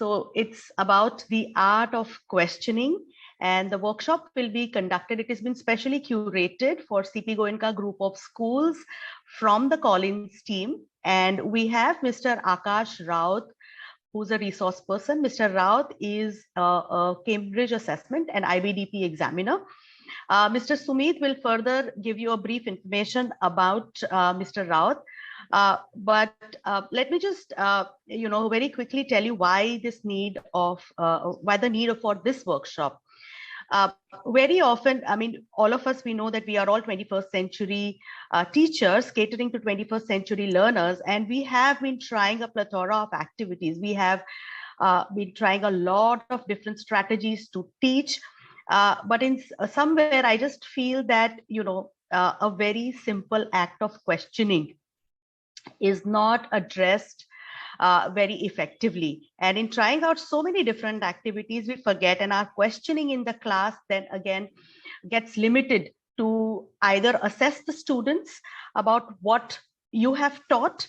So it's about the art of questioning, and the workshop will be conducted. It has been specially curated for CP Goenka group of schools from the Collins team. And we have Mr. Akash Raut, who's a resource person. Mr. Raut is a Cambridge assessment and IBDP examiner. Mr. Sumit will further give you a brief information about Mr. Raut. But let me just, very quickly tell you why this need of, why the need for this workshop. Very often, I mean, all of us, we know that we are all 21st century teachers catering to 21st century learners, and we have been trying a plethora of activities. We have been trying a lot of different strategies to teach, but in somewhere, I just feel that, a very simple act of questioning is not addressed very effectively. And in trying out so many different activities, we forget, and our questioning in the class then again gets limited to either assess the students about what you have taught,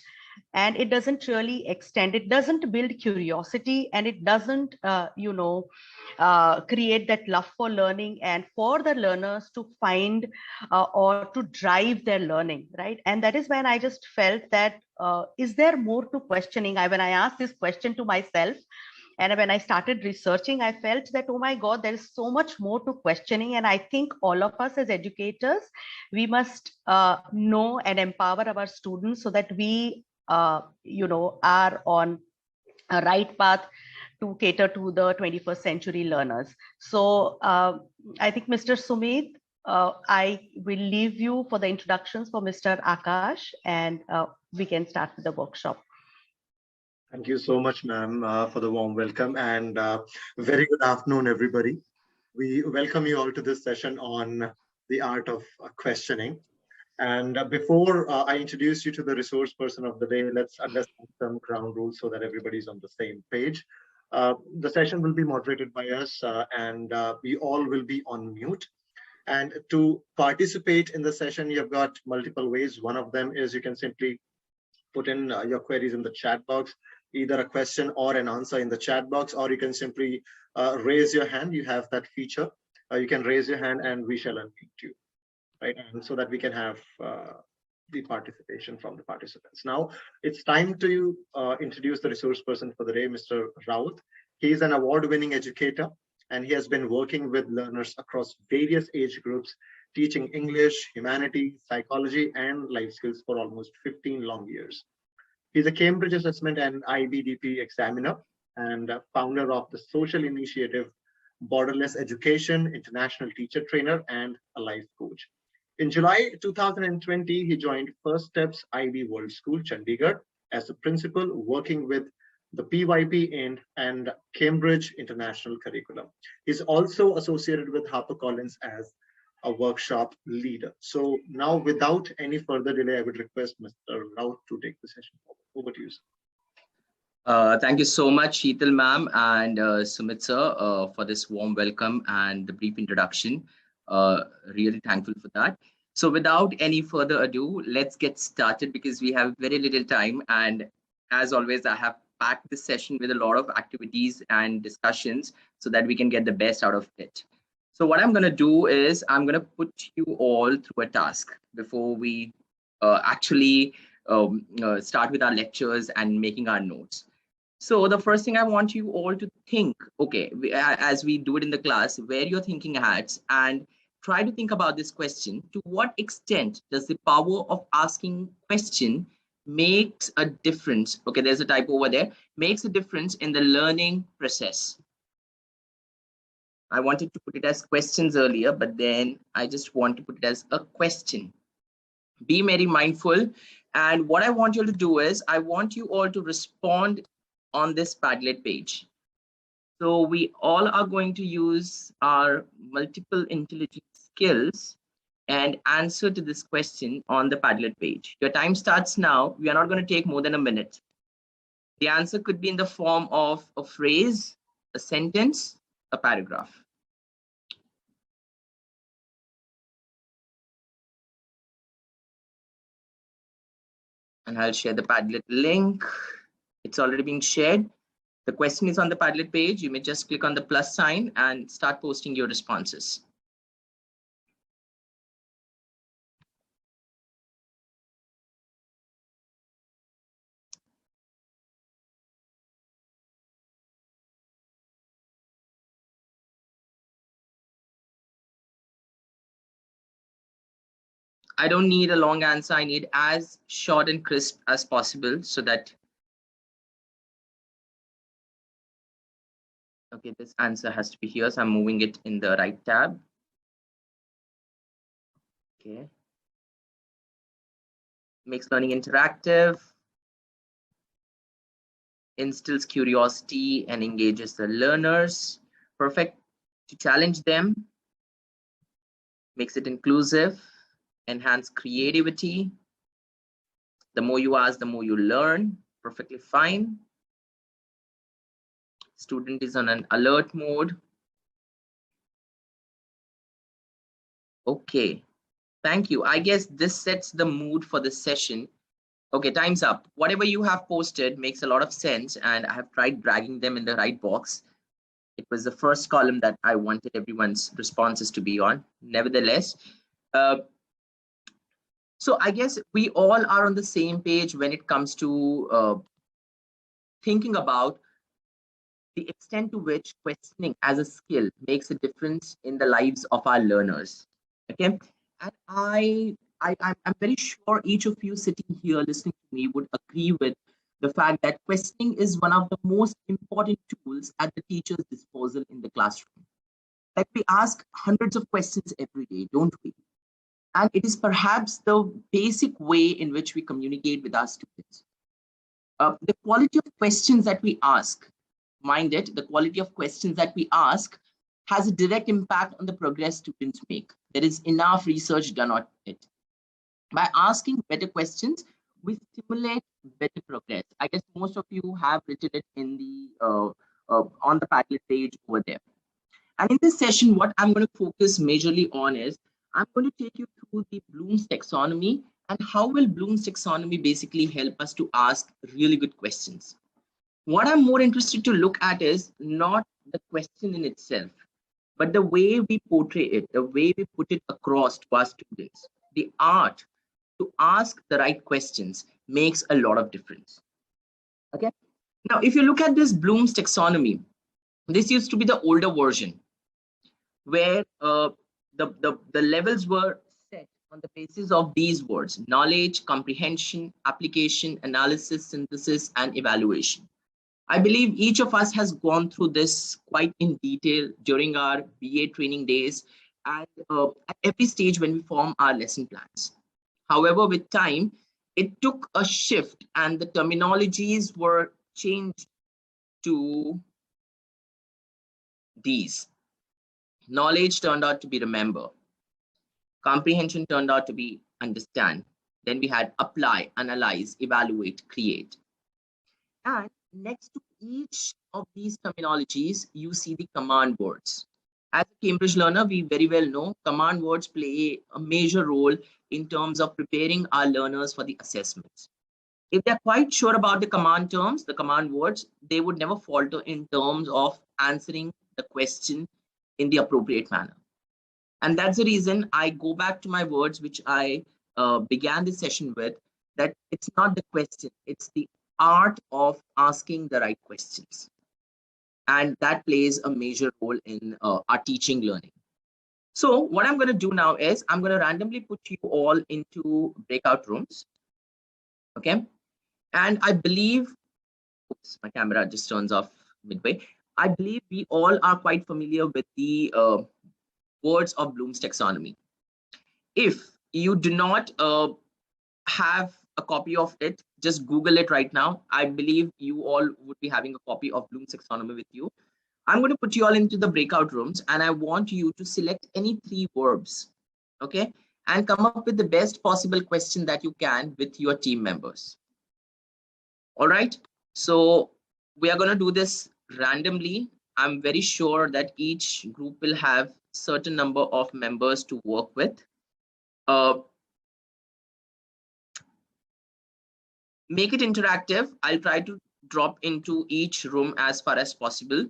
and it doesn't really extend, it doesn't build curiosity, and it doesn't create that love for learning and for the learners to find or to drive their learning, right? And that is when I just felt that is there more to questioning? When I asked this question to myself, and when I started researching, I felt that, oh my God, there is so much more to questioning. And I think all of us as educators, we must know and empower our students so that we, are on a right path to cater to the 21st century learners. So I think Mr. Sumit, I will leave you for the introductions for Mr. Akash, and we can start with the workshop. Thank you so much, ma'am, for the warm welcome, and very good afternoon, everybody. We welcome you all to this session on the art of questioning. And before I introduce you to the resource person of the day, let's understand some ground rules so that everybody's on the same page. The session will be moderated by us, and we all will be on mute. And to participate in the session, you've got multiple ways. One of them is you can simply put in your queries in the chat box, either a question or an answer in the chat box, or you can simply raise your hand. You have that feature. You can raise your hand and we shall unmute you, right? And so that we can have the participation from the participants. Now, it's time to introduce the resource person for the day, Mr. Raut. He is an award-winning educator, and he has been working with learners across various age groups, teaching English, humanities, psychology, and life skills for almost 15 long years. He's a Cambridge assessment and IBDP examiner and founder of the social initiative Borderless Education, international teacher trainer, and a life coach. In July 2020, he joined First Steps IB World School, Chandigarh, as a principal, working with the PYP and Cambridge International Curriculum. He's also associated with HarperCollins as a workshop leader. So now, without any further delay, I would request Mr. Raut to take the session forward. Over to you, sir. Thank you so much, Sheetal ma'am and Sumit sir, for this warm welcome and the brief introduction. Really thankful for that. So without any further ado, let's get started because we have very little time. And as always, I have packed this session with a lot of activities and discussions so that we can get the best out of it. So what I'm going to do is I'm going to put you all through a task before we actually start with our lectures and making our notes. So the first thing I want you all to think, okay, as we do it in the class, wear your thinking hats and try to think about this question. To what extent does the power of asking question makes a difference? Okay, there's a typo over there. Makes a difference in the learning process. I wanted to put it as questions earlier, but then I just want to put it as a question. Be very mindful. And what I want you all to do is I want you all to respond on this Padlet page. So we all are going to use our multiple intelligence skills and answer to this question on the Padlet page. Your time starts now. We are not going to take more than a minute. The answer could be in the form of a phrase, a sentence, a paragraph. And I'll share the Padlet link. It's already been shared. The question is on the Padlet page. You may just click on the plus sign and start posting your responses. I don't need a long answer. I need as short and crisp as possible so that, okay, this answer has to be here. So I'm moving it in the right tab. Okay. Makes learning interactive, instills curiosity and engages the learners. Perfect to challenge them, makes it inclusive, enhance creativity. The more you ask, the more you learn. Perfectly fine. Student is on an alert mode. Okay, thank you. I guess this sets the mood for the session. Okay, time's up. Whatever you have posted makes a lot of sense, and I have tried dragging them in the right box. It was the first column that I wanted everyone's responses to be on. Nevertheless, so I guess we all are on the same page when it comes to thinking about the extent to which questioning as a skill makes a difference in the lives of our learners. Okay, and I'm very sure each of you sitting here listening to me would agree with the fact that questioning is one of the most important tools at the teacher's disposal in the classroom. Like, we ask hundreds of questions every day, don't we? And it is perhaps the basic way in which we communicate with our students. The quality of questions that we ask, mind it, the quality of questions that we ask has a direct impact on the progress students make. There is enough research done on it. By asking better questions, we stimulate better progress. I guess most of you have written it in the on the Padlet page over there. And in this session, what I'm going to focus majorly on is I'm going to take you through the Bloom's taxonomy and how will Bloom's taxonomy basically help us to ask really good questions. What I'm more interested to look at is not the question in itself, but the way we portray it, the way we put it across to our students. The art to ask the right questions makes a lot of difference. Okay. Now, if you look at this Bloom's taxonomy, this used to be the older version where the levels were set on the basis of these words: knowledge, comprehension, application, analysis, synthesis, and evaluation. I believe each of us has gone through this quite in detail during our BA training days and at every stage when we form our lesson plans. However, with time, it took a shift and the terminologies were changed to these. Knowledge turned out to be remember. Comprehension turned out to be understand. Then we had apply, analyze, evaluate, create. And next to each of these terminologies, you see the command words. As a Cambridge learner, we very well know command words play a major role in terms of preparing our learners for the assessments. If they're quite sure about the command terms, the command words, they would never falter in terms of answering the question in the appropriate manner. And that's the reason I go back to my words, which I began this session with, that it's not the question, it's the art of asking the right questions. And that plays a major role in our teaching learning. So what I'm going to do now is I'm going to randomly put you all into breakout rooms. Okay. And I believe, oops, my camera just turns off midway. I believe we all are quite familiar with the words of Bloom's taxonomy. If you do not have a copy of it, just Google it right now. I believe you all would be having a copy of Bloom's taxonomy with you. I'm going to put you all into the breakout rooms and I want you to select any 3 verbs, okay, and come up with the best possible question that you can with your team members. All right, so we are going to do this randomly. I'm very sure that each group will have certain number of members to work with. Make it interactive. I'll try to drop into each room as far as possible.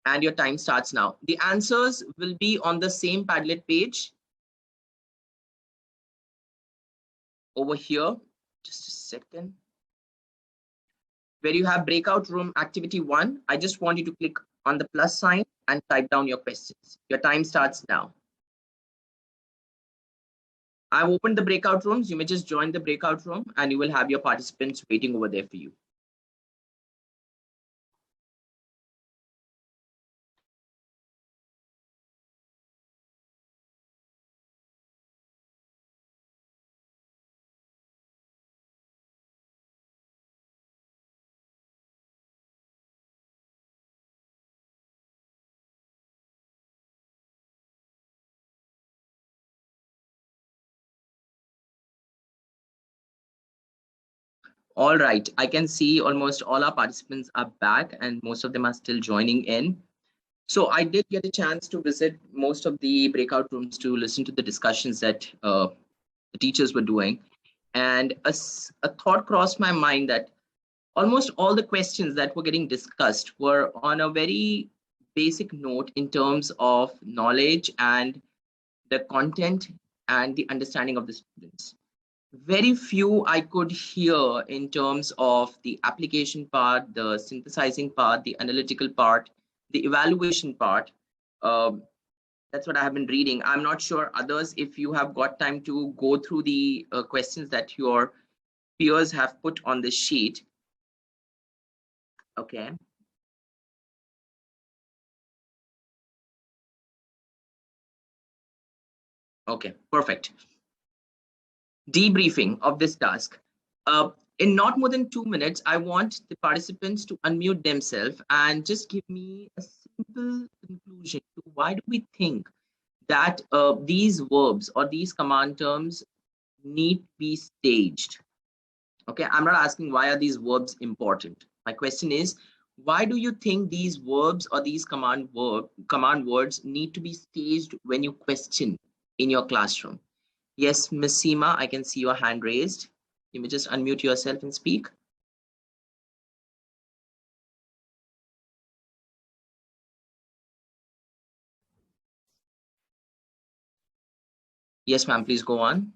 And your time starts now. The answers will be on the same Padlet page over here. Just a second. Where you have breakout room activity 1, I just want you to click on the plus sign and type down your questions. Your time starts now. I've opened the breakout rooms. You may just join the breakout room and you will have your participants waiting over there for you. All right, I can see almost all our participants are back and most of them are still joining in. So I did get a chance to visit most of the breakout rooms to listen to the discussions that the teachers were doing. And a thought crossed my mind that almost all the questions that were getting discussed were on a very basic note in terms of knowledge and the content and the understanding of the students. Very few I could hear in terms of the application part, the synthesizing part, the analytical part, the evaluation part. That's what I have been reading. I'm not sure others, if you have got time to go through the questions that your peers have put on the sheet. Okay. Okay, perfect. Debriefing of this task. In not more than 2 minutes, I want the participants to unmute themselves and just give me a simple conclusion to why do we think that these verbs or these command terms need to be staged. Okay, I'm not asking why are these verbs important. My question is, why do you think these verbs or these command words need to be staged when you question in your classroom? Yes, Miss Seema, I can see your hand raised. You may just unmute yourself and speak. Yes, ma'am, please go on.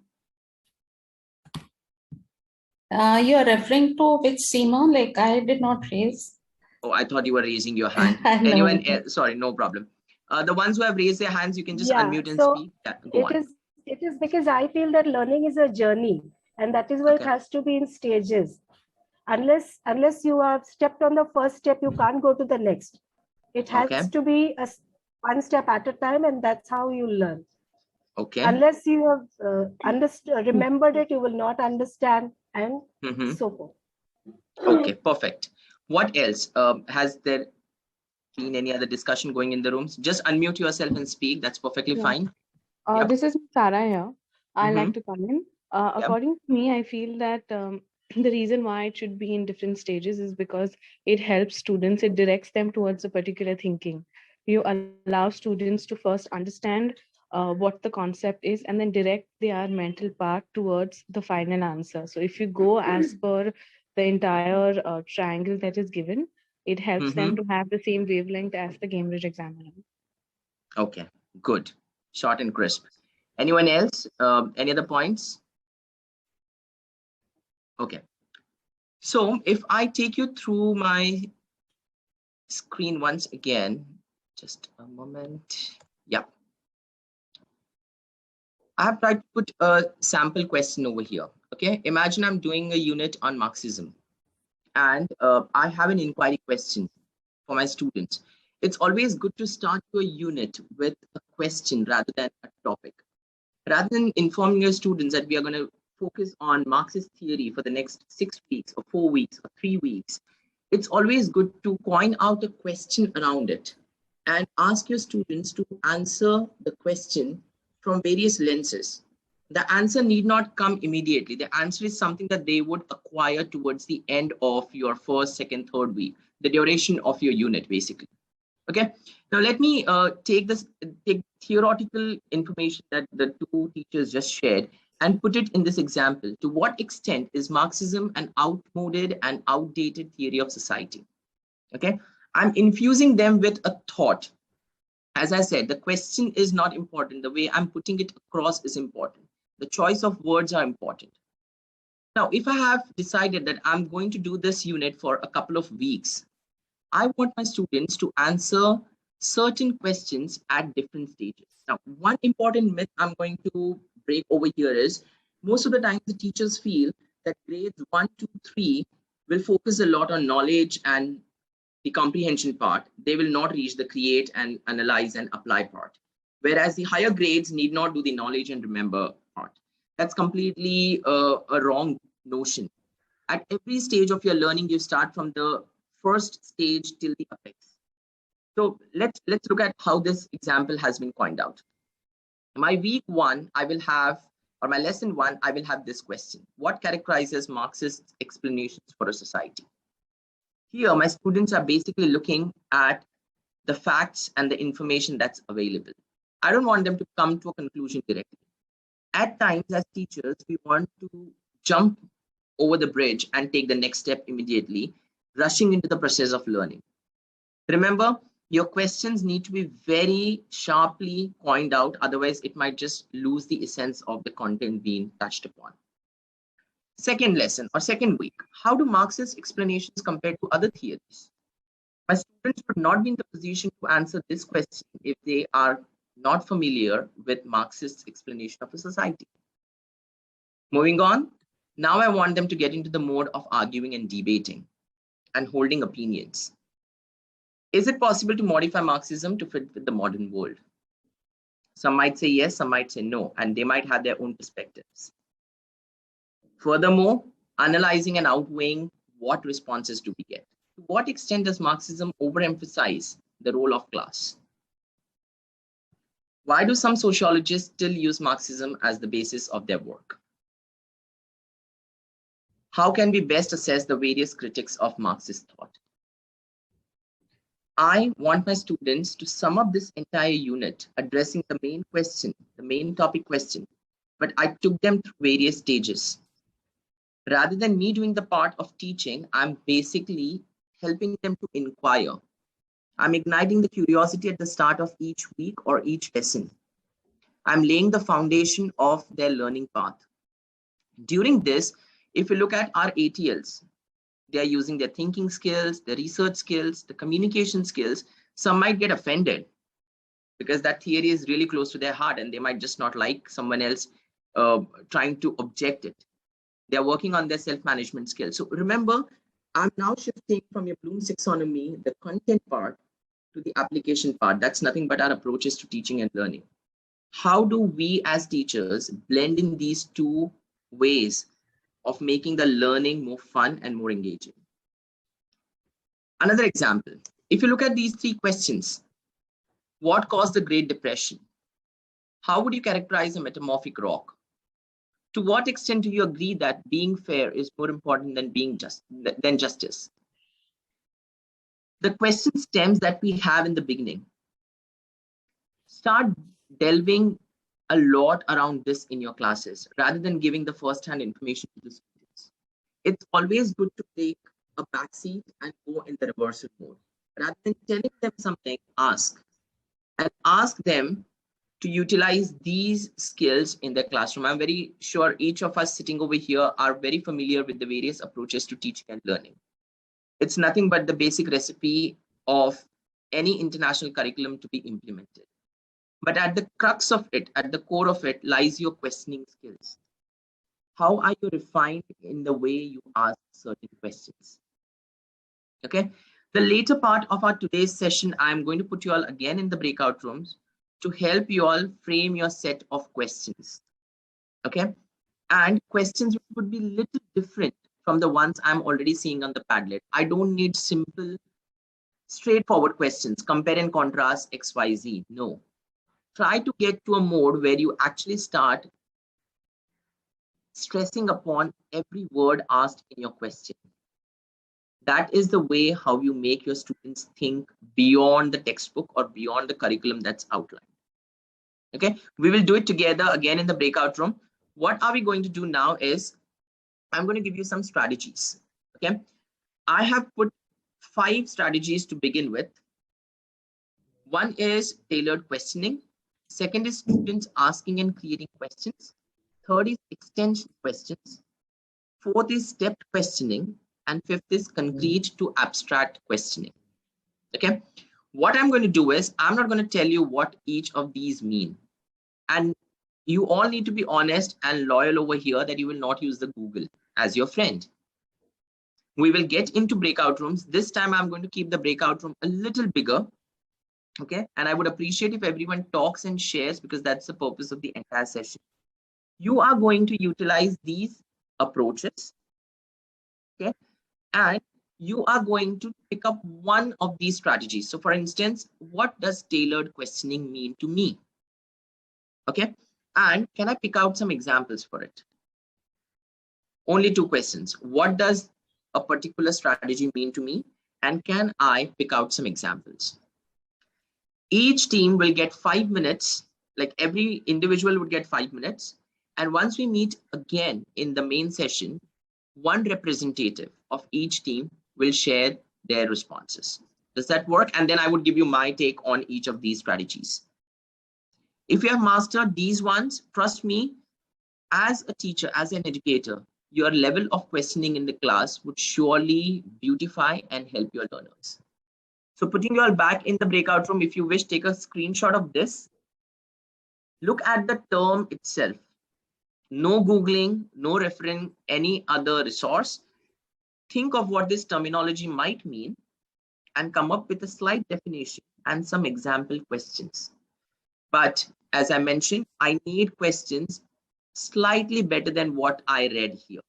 You're referring to which Seema? Like, I did not raise. Oh, I thought you were raising your hand. No. Anyone else? Sorry, no problem. The ones who have raised their hands, you can just unmute and speak. Yeah, go on. It is because I feel that learning is a journey, and that is why it has to be in stages. Unless you have stepped on the first step, you can't go to the next. It has to be one step at a time, and that's how you learn. Okay. Unless you have remembered it, you will not understand, and so forth. Okay, perfect. What else? Has there been any other discussion going in the rooms? Just unmute yourself and speak. That's perfectly fine. This is Sarah here. I'd like to come in. According to me, I feel that the reason why it should be in different stages is because it helps students, it directs them towards a particular thinking. You allow students to first understand what the concept is and then direct their mental part towards the final answer. So if you go as per the entire triangle that is given, it helps them to have the same wavelength as the Cambridge examiner. Okay, good. Short and crisp. Anyone else? Any other points? Okay. So if I take you through my screen once again, just a moment. Yeah. I have tried to put a sample question over here. Okay. Imagine I'm doing a unit on Marxism and I have an inquiry question for my students. It's always good to start your unit with a question rather than a topic. Rather than informing your students that we are going to focus on Marxist theory for the next 6 weeks or 4 weeks or 3 weeks, it's always good to coin out a question around it and ask your students to answer the question from various lenses. The answer need not come immediately. The answer is something that they would acquire towards the end of your first, second, third week, the duration of your unit, basically. Okay. Now let me take theoretical information that the two teachers just shared and put it in this example. To what extent is Marxism an outmoded and outdated theory of society? Okay, I'm infusing them with a thought. As I said, the question is not important. The way I'm putting it across is important. The choice of words are important. Now, if I have decided that I'm going to do this unit for a couple of weeks, I want my students to answer certain questions at different stages. Now, one important myth I'm going to break over here is most of the time the teachers feel that grades 1, 2, 3 will focus a lot on knowledge and the comprehension part. They will not reach the create and analyze and apply part. Whereas the higher grades need not do the knowledge and remember part. That's completely a wrong notion. At every stage of your learning, you start from the first stage till the apex. So let's look at how this example has been coined out. My week 1, I will have, or my lesson 1, I will have this question. What characterizes Marxist explanations for a society? Here, my students are basically looking at the facts and the information that's available. I don't want them to come to a conclusion directly. At times, as teachers, we want to jump over the bridge and take the next step immediately, rushing into the process of learning. Remember, your questions need to be very sharply coined out, otherwise it might just lose the essence of the content being touched upon. Second lesson or second week, how do Marxist explanations compare to other theories? My students would not be in the position to answer this question if they are not familiar with Marxist explanation of a society. Moving on, now I want them to get into the mode of arguing and debating and holding opinions. Is it possible to modify Marxism to fit with the modern world? Some might say yes, some might say no, and they might have their own perspectives. Furthermore, analyzing and outweighing what responses do we get. To what extent does Marxism overemphasize the role of class? Why do some sociologists still use Marxism as the basis of their work? How can we best assess the various critics of Marxist thought? I want my students to sum up this entire unit addressing the main question, the main topic question, but I took them through various stages. Rather than me doing the part of teaching, I'm basically helping them to inquire. I'm igniting the curiosity at the start of each week or each lesson. I'm laying the foundation of their learning path. During this, if you look at our ATLs, they are using their thinking skills, their research skills, the communication skills. Some might get offended because that theory is really close to their heart and they might just not like someone else trying to object it. They're working on their self-management skills. So remember, I'm now shifting from your Bloom's taxonomy, the content part, to the application part. That's nothing but our approaches to teaching and learning. How do we as teachers blend in these two ways of making the learning more fun and more engaging? Another example, if you look at these 3 questions, what caused the Great Depression? How would you characterize a metamorphic rock? To what extent do you agree that being fair is more important than justice? The question stems that we have in the beginning. Start delving a lot around this in your classes rather than giving the first-hand information to the students. It's always good to take a backseat and go in the reversal mode. Rather than telling them something, ask. And ask them to utilize these skills in their classroom. I'm very sure each of us sitting over here are very familiar with the various approaches to teaching and learning. It's nothing but the basic recipe of any international curriculum to be implemented. But at the crux of it, at the core of it, lies your questioning skills. How are you refined in the way you ask certain questions? Okay. The later part of our today's session, I'm going to put you all again in the breakout rooms to help you all frame your set of questions. Okay. And questions would be a little different from the ones I'm already seeing on the Padlet. I don't need simple, straightforward questions, compare and contrast X, Y, Z. No. Try to get to a mode where you actually start stressing upon every word asked in your question. That is the way how you make your students think beyond the textbook or beyond the curriculum that's outlined. Okay, we will do it together again in the breakout room. what are we going to do now is I'm going to give you some strategies. Okay, I have put 5 strategies to begin with. One is tailored questioning. Second is students asking and creating questions. Third is extension questions. Fourth is stepped questioning. And fifth is concrete to abstract questioning. Okay, what I'm going to do is I'm not going to tell you what each of these mean. And you all need to be honest and loyal over here that you will not use the Google as your friend. We will get into breakout rooms. This time I'm going to keep the breakout room a little bigger. Okay, and I would appreciate if everyone talks and shares, because that's the purpose of the entire session. You are going to utilize these approaches. Okay, and you are going to pick up one of these strategies. So for instance, what does tailored questioning mean to me? Okay, and can I pick out some examples for it? Only 2 questions. What does a particular strategy mean to me? And can I pick out some examples? Each team will get 5 minutes, like every individual would get 5 minutes. And once we meet again in the main session, one representative of each team will share their responses. Does that work? And then I would give you my take on each of these strategies. If you have mastered these ones, trust me, as a teacher, as an educator, your level of questioning in the class would surely beautify and help your learners. So putting you all back in the breakout room, if you wish, take a screenshot of this. Look at the term itself. No Googling, no referring any other resource. Think of what this terminology might mean and come up with a slight definition and some example questions. But as I mentioned, I need questions slightly better than what I read here.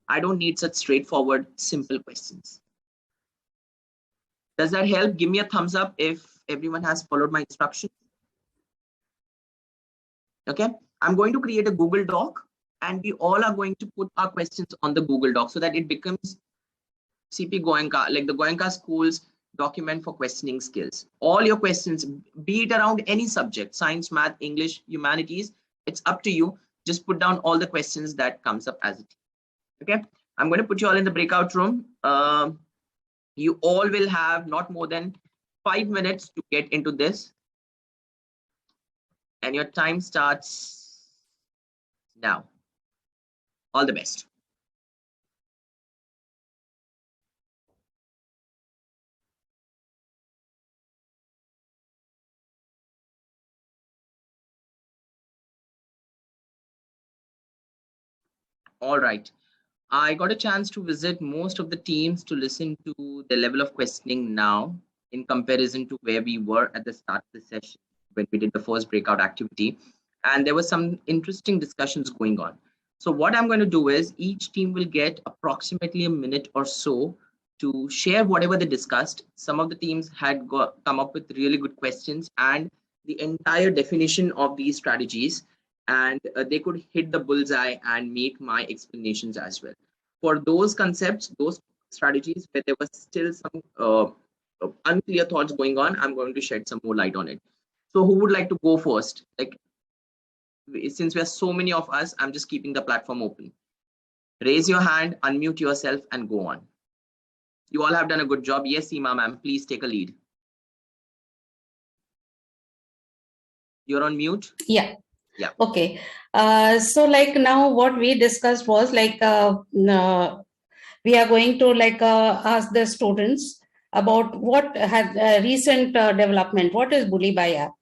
I don't need such straightforward, simple questions. Does that help? Give me a thumbs up if everyone has followed my instructions. Okay, I'm going to create a Google Doc and we all are going to put our questions on the Google Doc so that it becomes CP Goenka, like the Goenka School's document for questioning skills. All your questions, be it around any subject, science, math, English, humanities, it's up to you. Just put down all the questions that comes up as a team. Okay, I'm going to put you all in the breakout room. You all will have not more than 5 minutes to get into this. And your time starts now. All the best. All right. I got a chance to visit most of the teams to listen to the level of questioning now in comparison to where we were at the start of the session when we did the first breakout activity. And there were some interesting discussions going on. So what I'm going to do is each team will get approximately a minute or so to share whatever they discussed. Some of the teams had come up with really good questions and the entire definition of these strategies, and they could hit the bullseye and make my explanations as well. For those concepts, those strategies where there was still some unclear thoughts going on, I'm going to shed some more light on it. So who would like to go first? Like, since we are so many of us, I'm just keeping the platform open. Raise your hand, unmute yourself and go on. You all have done a good job. Yes, Seema ma'am, please take a lead. You're on mute? Yeah. Yeah. Okay. So like now what we discussed was like we are going to like ask the students about what had recent development. What is Bully by app?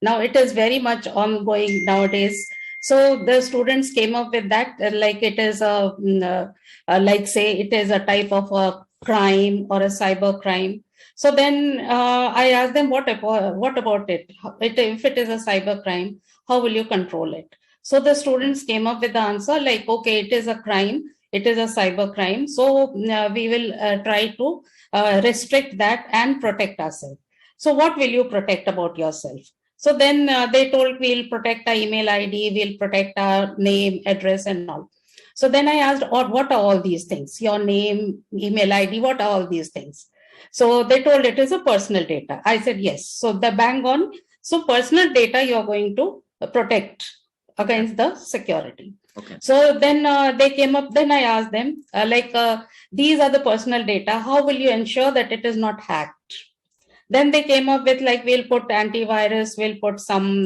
Now it is very much ongoing nowadays. So the students came up with that, like it is like say it is a type of a crime or a cyber crime. So then I asked them, what about it? If it is a cyber crime, how will you control it? So the students came up with the answer like, okay, it is a crime. It is a cyber crime. So we will try to restrict that and protect ourselves. So what will you protect about yourself? So then they told we'll protect our email ID, we'll protect our name, address and all. So then I asked, what are all these things? Your name, email ID, what are all these things? So they told it is a personal data. I said, yes. So the bang on. So personal data you're going to protect against the security. Okay. So then they came up, then I asked them, these are the personal data. How will you ensure that it is not hacked? Then they came up with like, we'll put antivirus, we'll put some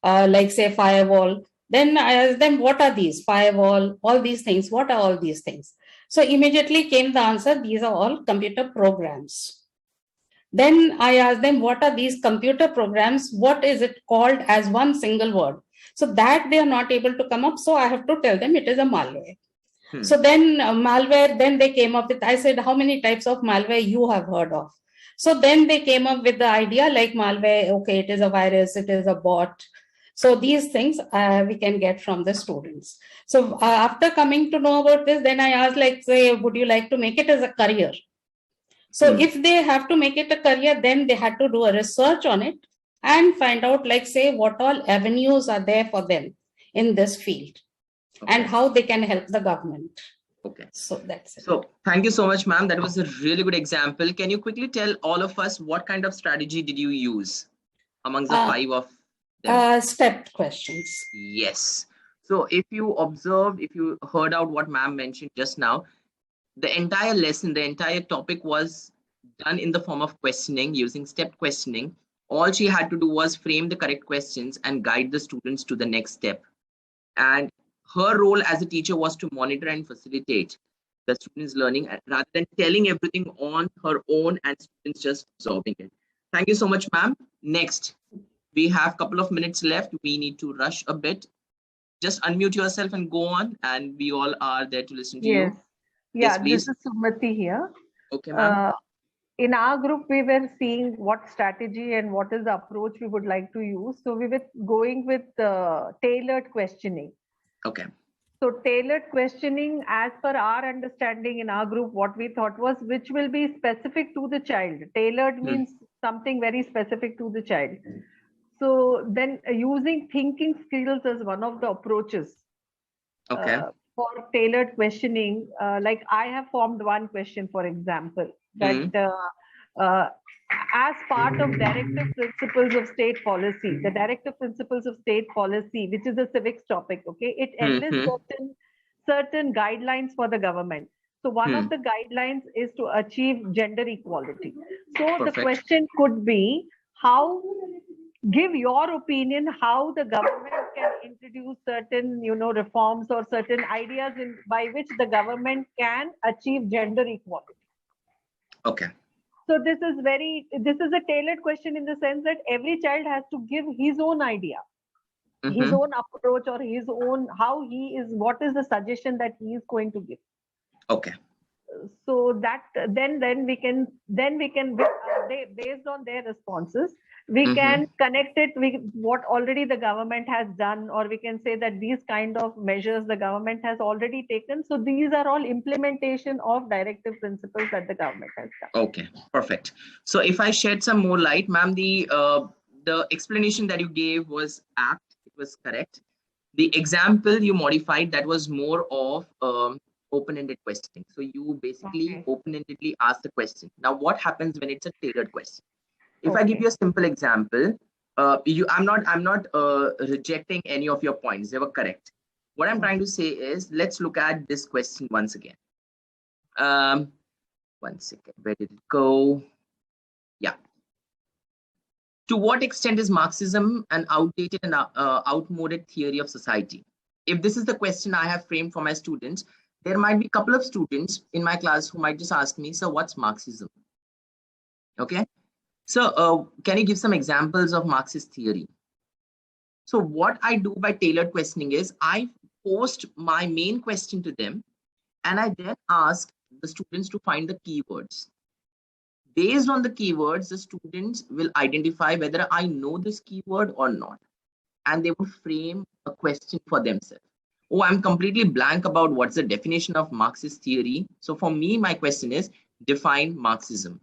like say firewall. Then I asked them, what are these? Firewall, all these things. What are all these things? So immediately came the answer, these are all computer programs. Then I asked them, what are these computer programs? What is it called as one single word? So that they are not able to come up. So I have to tell them it is a malware. So then malware, then they came up with, I said, how many types of malware you have heard of? So then they came up with the idea like malware, okay, it is a virus, it is a bot. So these things we can get from the students. So after coming to know about this, then I asked like, say, would you like to make it as a career? So if they have to make it a career, then they had to do a research on it and find out like, say, what all avenues are there for them in this field and how they can help the government. Okay. So that's it. So thank you so much, ma'am. That was a really good example. Can you quickly tell all of us what kind of strategy did you use amongst the 5 of them? Stepped questions. Yes. So if you observed, if you heard out what ma'am mentioned just now, the entire lesson, the entire topic was done in the form of questioning, using stepped questioning. All she had to do was frame the correct questions and guide the students to the next step. And her role as a teacher was to monitor and facilitate the students' learning rather than telling everything on her own and students just absorbing it. Thank you so much, ma'am. Next, we have a couple of minutes left. We need to rush a bit. Just unmute yourself and go on, and we all are there to listen to you. Yeah, this is Sumati here. Okay, ma'am. In our group, we were seeing what strategy and what is the approach we would like to use. So we were going with tailored questioning. Okay. So tailored questioning, as per our understanding in our group, what we thought was which will be specific to the child. Tailored means something very specific to the child. So then using thinking skills as one of the approaches. Okay. For tailored questioning, like I have formed one question, for example, that as part of directive principles of state policy, the directive principles of state policy, which is a civics topic, okay, it enlists certain guidelines for the government. So one of the guidelines is to achieve gender equality. So the question could be, how, give your opinion how the government can introduce certain, reforms or certain ideas by which the government can achieve gender equality. Okay. So this is a tailored question in the sense that every child has to give his own idea, his own approach, or his own, what is the suggestion that he is going to give. Okay. So that then we can based on their responses, we can connect it with what already the government has done, or we can say that these kind of measures the government has already taken. So these are all implementation of directive principles that the government has done. Okay, perfect. So if I shed some more light, ma'am, the explanation that you gave was apt. It was correct. The example you modified, that was more of open-ended questioning. So you basically open-endedly ask the question. Now, what happens when it's a tailored question? If I give you a simple example, I'm not rejecting any of your points. They were correct. What I'm trying to say is, let's look at this question once again. One second, where did it go? Yeah. To what extent is Marxism an outdated and outmoded theory of society? If this is the question I have framed for my students, there might be a couple of students in my class who might just ask me, so what's Marxism? Okay. So can you give some examples of Marxist theory? So what I do by tailored questioning is I post my main question to them, and I then ask the students to find the keywords. Based on the keywords, the students will identify whether I know this keyword or not. And they will frame a question for themselves. Oh, I'm completely blank about what's the definition of Marxist theory. So for me, my question is, define Marxism.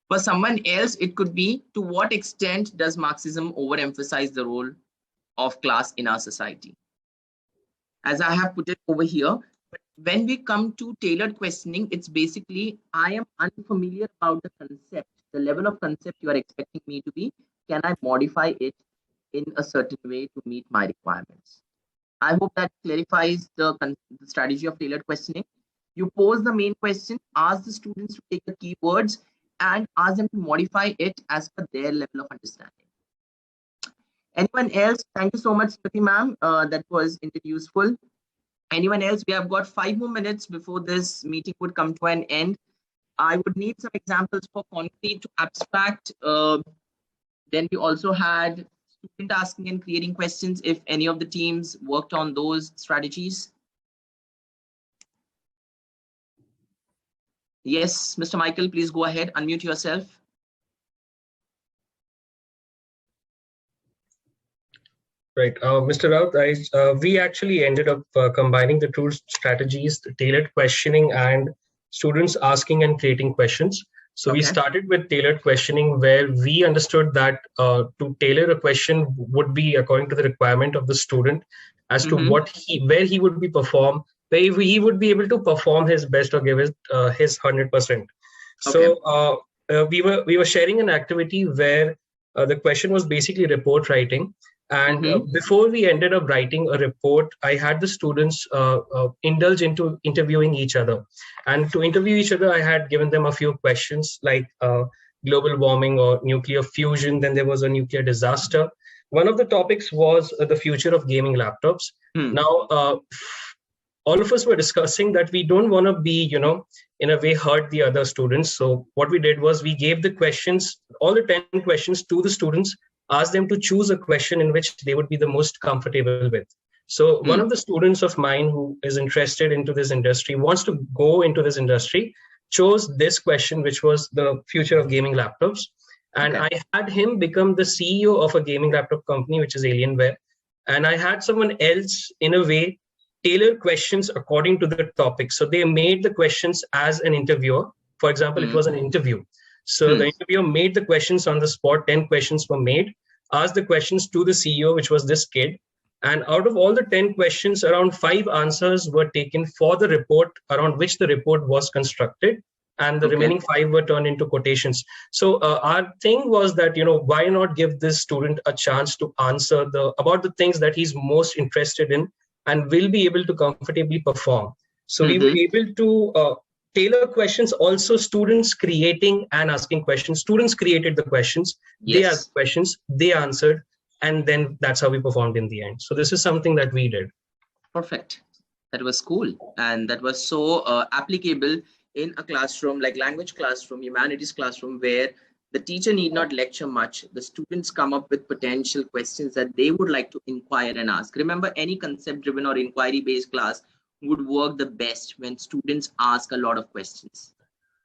For someone else, it could be, to what extent does Marxism overemphasize the role of class in our society? As I have put it over here, but when we come to tailored questioning, it's basically, I am unfamiliar about the concept, the level of concept you are expecting me to be. Can I modify it in a certain way to meet my requirements. I hope that clarifies the strategy of tailored questioning. You pose the main question, ask the students to take the keywords, and ask them to modify it as per their level of understanding. Anyone else? Thank you so much, Smriti ma'am. That was indeed useful. Anyone else? We have got 5 more minutes before this meeting would come to an end. I would need some examples for concrete to abstract. Then we also had student asking and creating questions, if any of the teams worked on those strategies. Yes, Mr. Michael, please go ahead, unmute yourself. Right, Mr. Raut, we actually ended up combining the two strategies, the tailored questioning and students asking and creating questions. So we started with tailored questioning, where we understood that to tailor a question would be according to the requirement of the student as to where he would be perform, where he would be able to perform his best or give his 100%. So we were sharing an activity where the question was basically report writing. And before we ended up writing a report, I had the students indulge into interviewing each other. And to interview each other, I had given them a few questions like global warming or nuclear fusion. Then there was a nuclear disaster. One of the topics was the future of gaming laptops. Now, all of us were discussing that we don't want to be, in a way hurt the other students. So what we did was we gave the questions, all the 10 questions to the students, ask them to choose a question in which they would be the most comfortable with. So one of the students of mine who is interested into this industry, wants to go into this industry, chose this question, which was the future of gaming laptops. And I had him become the CEO of a gaming laptop company, which is Alienware. And I had someone else, in a way, tailor questions according to the topic. So they made the questions as an interviewer. For example, it was an interview. So the interviewer made the questions on the spot. 10 questions were made, asked the questions to the CEO, which was this kid. And out of all the 10 questions, around 5 answers were taken for the report, around which the report was constructed. And the remaining 5 were turned into quotations. So our thing was that, why not give this student a chance to answer about the things that he's most interested in and will be able to comfortably perform. So we were able to tailor questions, also students creating and asking questions. Students created the questions, they asked questions, they answered, and then that's how we performed in the end. So this is something that we did. Perfect. That was cool. And that was so applicable in a classroom, like language classroom, humanities classroom, where the teacher need not lecture much. The students come up with potential questions that they would like to inquire and ask. Remember, any concept-driven or inquiry-based class would work the best when students ask a lot of questions.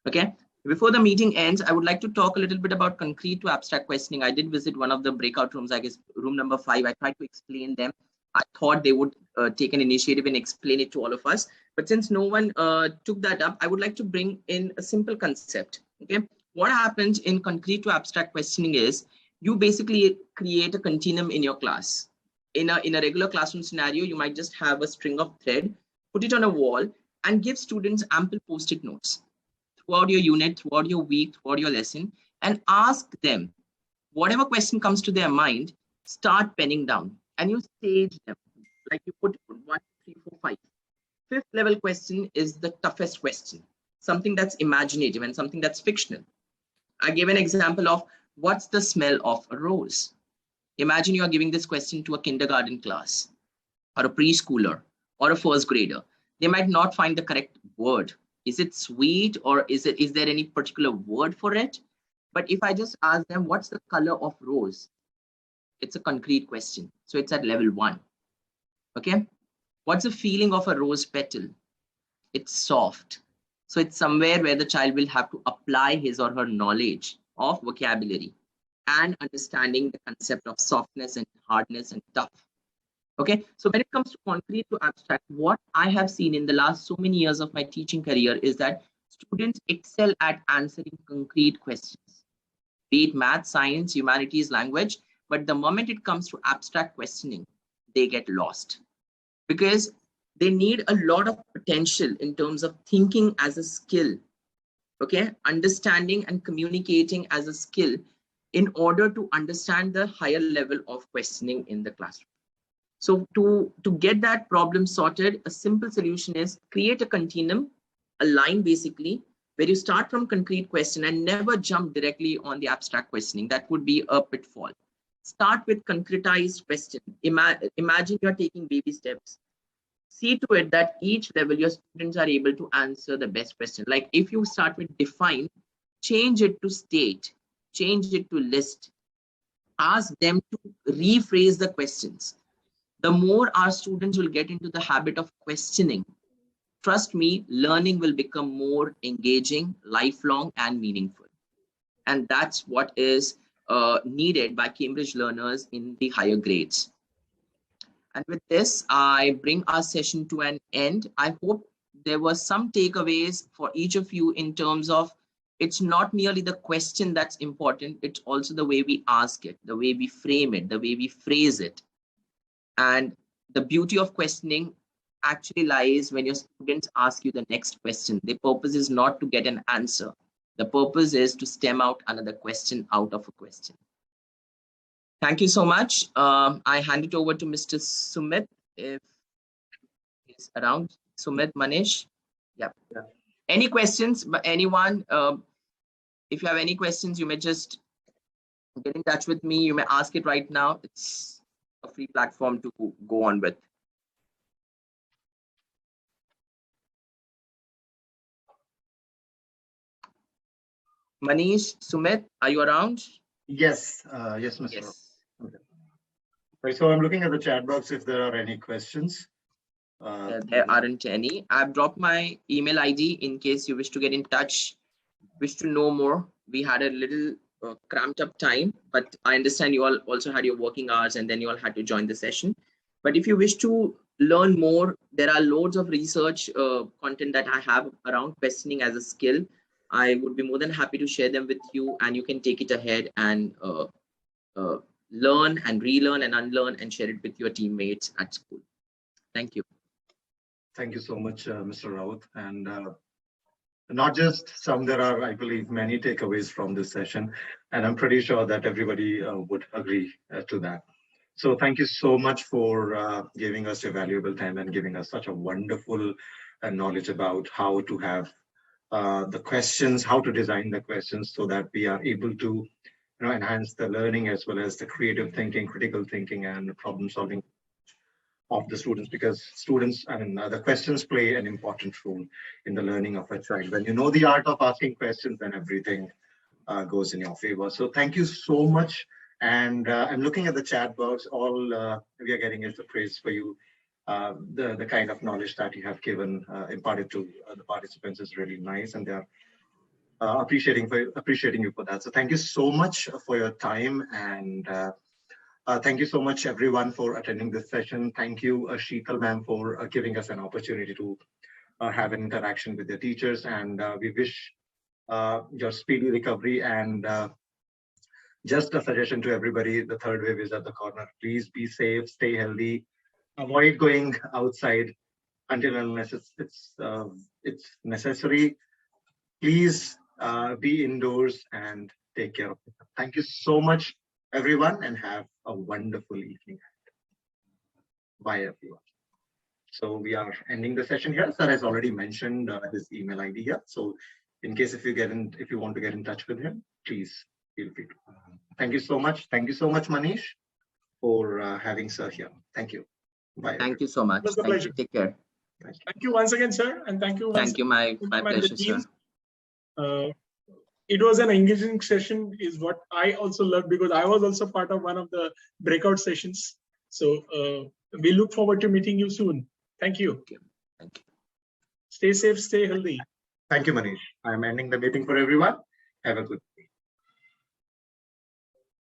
Okay. Before the meeting ends, I would like to talk a little bit about concrete to abstract questioning. I did visit one of the breakout rooms, I guess room number 5. I tried to explain them. I thought they would take an initiative and explain it to all of us. But since no one took that up, I would like to bring in a simple concept. Okay. What happens in concrete to abstract questioning is you basically create a continuum in your class. In a regular classroom scenario, you might just have a string of thread, put it on a wall, and give students ample post-it notes throughout your unit, throughout your week, throughout your lesson, and ask them whatever question comes to their mind, start penning down, and you stage them. Like you put 1, 2, 3, 4, 5. 5th level question is the toughest question, something that's imaginative and something that's fictional. I gave an example of what's the smell of a rose. Imagine you are giving this question to a kindergarten class or a preschooler or a first grader. They might not find the correct word. Is it sweet, or is there any particular word for it? But if I just ask them, what's the color of rose? It's a concrete question. So it's at level 1. Okay. What's the feeling of a rose petal? It's soft. So it's somewhere where the child will have to apply his or her knowledge of vocabulary and understanding the concept of softness and hardness and tough. Okay, so when it comes to concrete to abstract, what I have seen in the last so many years of my teaching career is that students excel at answering concrete questions, be it math, science, humanities, language, but the moment it comes to abstract questioning, they get lost because they need a lot of potential in terms of thinking as a skill, okay, understanding and communicating as a skill, in order to understand the higher level of questioning in the classroom. So to get that problem sorted, a simple solution is create a continuum, a line basically, where you start from concrete question and never jump directly on the abstract questioning. That would be a pitfall. Start with concretized question. Imagine you're taking baby steps. See to it that each level your students are able to answer the best question. Like if you start with define, change it to state, change it to list. Ask them to rephrase the questions. The more our students will get into the habit of questioning, trust me, learning will become more engaging, lifelong, and meaningful. And that's what is needed by Cambridge learners in the higher grades. And with this, I bring our session to an end. I hope there were some takeaways for each of you in terms of it's not merely the question that's important, it's also the way we ask it, the way we frame it, the way we phrase it. And the beauty of questioning actually lies when your students ask you the next question. The purpose is not to get an answer. The purpose is to stem out another question out of a question. Thank you so much. I hand it over to Mr. Sumit, if he's around. Sumit, Manish? Yeah. Any questions, anyone? If you have any questions, you may just get in touch with me. You may ask it right now. It's a free platform to go on with. Manish, Sumit, are you around? Yes, yes, Mr. Yes. Okay. Right, so I'm looking at the chat box if there are any questions. There aren't any. I've dropped my email ID in case you wish to get in touch, wish to know more. We had a little cramped up time, but I understand you all also had your working hours and then you all had to join the session. But if you wish to learn more, there are loads of research content that I have around questioning as a skill. I would be more than happy to share them with you, and you can take it ahead and learn and relearn and unlearn and share it with your teammates at school. Thank you. Thank you so much, Mr. Raut. And not just some, there are, I believe, many takeaways from this session, and I'm pretty sure that everybody would agree to that. So thank you so much for giving us your valuable time and giving us such a wonderful knowledge about how to have the questions, how to design the questions so that we are able to enhance the learning as well as the creative thinking, critical thinking, and problem solving of the students, because students, I mean, the questions play an important role in the learning of a child. When you know the art of asking questions, then everything goes in your favor. So thank you so much. And I'm looking at the chat box. All we are getting is the praise for you. The kind of knowledge that you have given, imparted to the participants is really nice, and they are appreciating you for that. So thank you so much for your time, and thank you so much everyone for attending this session. Thank you, Sheetal ma'am, for giving us an opportunity to have an interaction with the teachers, and we wish your speedy recovery. And just a suggestion to everybody, the third wave is at the corner. Please be safe, stay healthy, avoid going outside until unless it's necessary. Please be indoors and take care of it. Thank you so much, everyone, and have a wonderful evening. Bye, everyone. So we are ending the session here. Sir has already mentioned his email ID here. So in case if you want to get in touch with him, please feel free to. Thank you so much. Thank you so much, Manish, for having sir here. Thank you. Bye. Thank you so much. It was a pleasure. Take care. Thank you once again, sir, and thank you. Thank you, my pleasure, sir. It was an engaging session, is what I also loved, because I was also part of one of the breakout sessions. So we look forward to meeting you soon. Thank you. Thank you. Stay safe, stay healthy. Thank you, Manish. I'm ending the meeting for everyone. Have a good